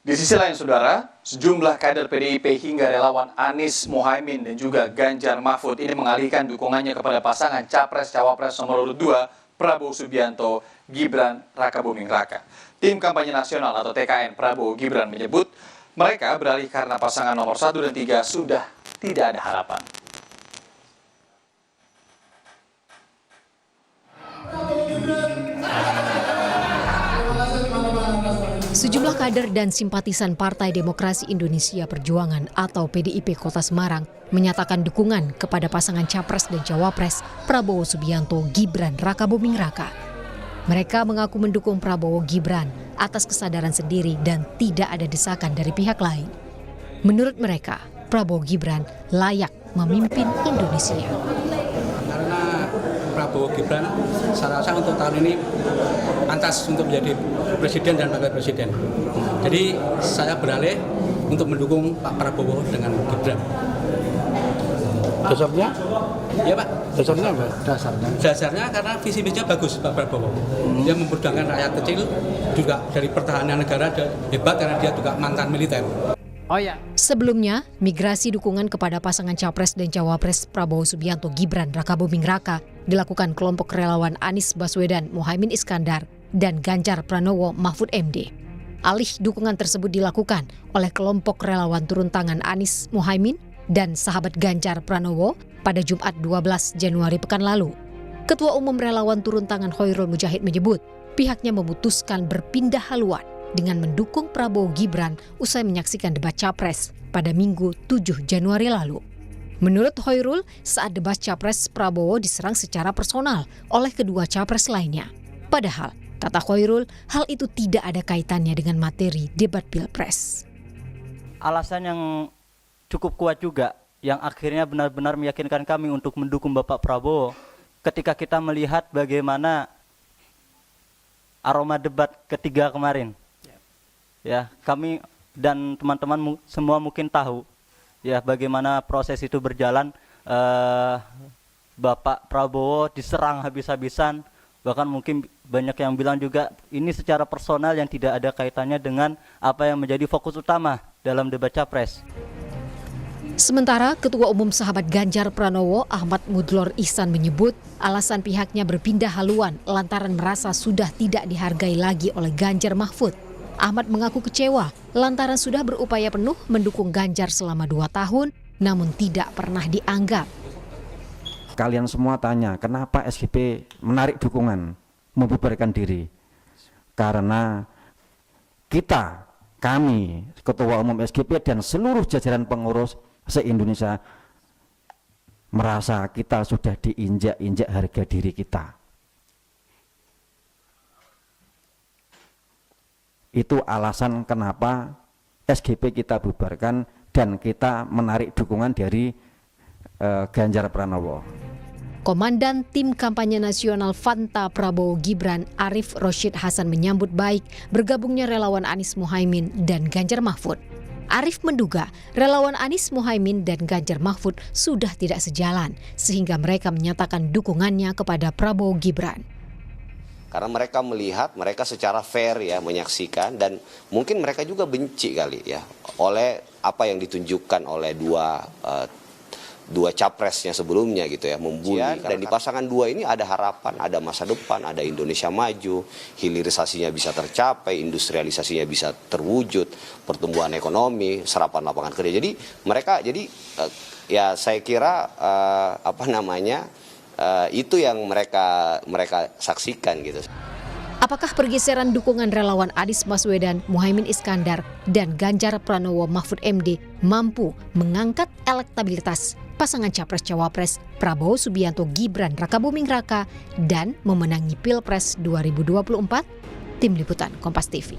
Di sisi lain, saudara, sejumlah kader PDIP hingga relawan Anies Mohaimin dan juga Ganjar Mahfud ini mengalihkan dukungannya kepada pasangan Capres-Cawapres nomor urut 2, Prabowo Subianto, Gibran Rakabuming Raka. Tim kampanye nasional atau TKN Prabowo Gibran menyebut mereka beralih karena pasangan nomor 1 dan 3 sudah tidak ada harapan. Sejumlah kader dan simpatisan Partai Demokrasi Indonesia Perjuangan atau PDIP Kota Semarang menyatakan dukungan kepada pasangan Capres dan Cawapres Prabowo Subianto Gibran Rakabuming Raka. Mereka mengaku mendukung Prabowo Gibran atas kesadaran sendiri dan tidak ada desakan dari pihak lain. Menurut mereka, Prabowo Gibran layak memimpin Indonesia. Karena Prabowo Gibran saya rasa untuk tahun ini pantas untuk menjadi presiden dan wakil presiden. Jadi saya beralih untuk mendukung Pak Prabowo dengan Gibran. Dasarnya? Ya Pak. Dasarnya apa? Dasarnya karena visi misinya bagus Pak Prabowo. Dia memperjuangkan rakyat kecil, juga dari pertahanan negara hebat karena dia juga mantan militer. Oh ya. Sebelumnya, migrasi dukungan kepada pasangan Capres dan Cawapres Prabowo Subianto Gibran Rakabuming Raka dilakukan kelompok relawan Anies Baswedan Mohaimin Iskandar dan Ganjar Pranowo Mahfud MD. Alih dukungan tersebut dilakukan oleh kelompok relawan turun tangan Anies Mohaimin dan sahabat Ganjar Pranowo pada Jumat 12 Januari pekan lalu. Ketua Umum Relawan Turun Tangan Hoirul Mujahid menyebut pihaknya memutuskan berpindah haluan dengan mendukung Prabowo Gibran usai menyaksikan debat Capres pada Minggu 7 Januari lalu. Menurut Hoirul, saat debat Capres Prabowo diserang secara personal oleh kedua Capres lainnya. Padahal, kata Hoirul, hal itu tidak ada kaitannya dengan materi debat Pilpres. Alasan yang cukup kuat juga, yang akhirnya benar-benar meyakinkan kami untuk mendukung Bapak Prabowo, ketika kita melihat bagaimana aroma debat ketiga kemarin. Ya, kami dan teman-teman semua mungkin tahu ya bagaimana proses itu berjalan. Bapak Prabowo diserang habis-habisan, bahkan mungkin banyak yang bilang juga ini secara personal yang tidak ada kaitannya dengan apa yang menjadi fokus utama dalam debat Capres. Sementara Ketua Umum Sahabat Ganjar Pranowo Ahmad Mudlor Ihsan menyebut alasan pihaknya berpindah haluan lantaran merasa sudah tidak dihargai lagi oleh Ganjar Mahfud. Ahmad mengaku kecewa lantaran sudah berupaya penuh mendukung Ganjar selama 2 tahun namun tidak pernah dianggap. Kalian semua tanya, kenapa SGP menarik dukungan, membubarkan diri? Karena kami, Ketua Umum SGP dan seluruh jajaran pengurus se-Indonesia merasa kita sudah diinjak-injak harga diri kita. Itu alasan kenapa SGP kita bubarkan dan kita menarik dukungan dari Ganjar Pranowo. Komandan Tim Kampanye Nasional Fanta Prabowo Gibran Arif Rosyid Hasan menyambut baik bergabungnya relawan Anies Mohaimin dan Ganjar Mahfud. Arif menduga relawan Anies Mohaimin dan Ganjar Mahfud sudah tidak sejalan sehingga mereka menyatakan dukungannya kepada Prabowo Gibran. Karena mereka melihat, mereka secara fair ya menyaksikan dan mungkin mereka juga benci kali ya oleh apa yang ditunjukkan oleh dua capresnya sebelumnya gitu ya, membuli. Dan di pasangan 2 ini ada harapan, ada masa depan, ada Indonesia maju, hilirisasinya bisa tercapai, industrialisasinya bisa terwujud, pertumbuhan ekonomi, serapan lapangan kerja. Jadi mereka ya saya kira itu yang mereka saksikan gitu. Apakah pergeseran dukungan relawan Anies Baswedan, Mohaimin Iskandar, dan Ganjar Pranowo Mahfud MD mampu mengangkat elektabilitas pasangan Capres-Cawapres Prabowo Subianto Gibran Rakabuming Raka dan memenangi Pilpres 2024? Tim Liputan Kompas TV.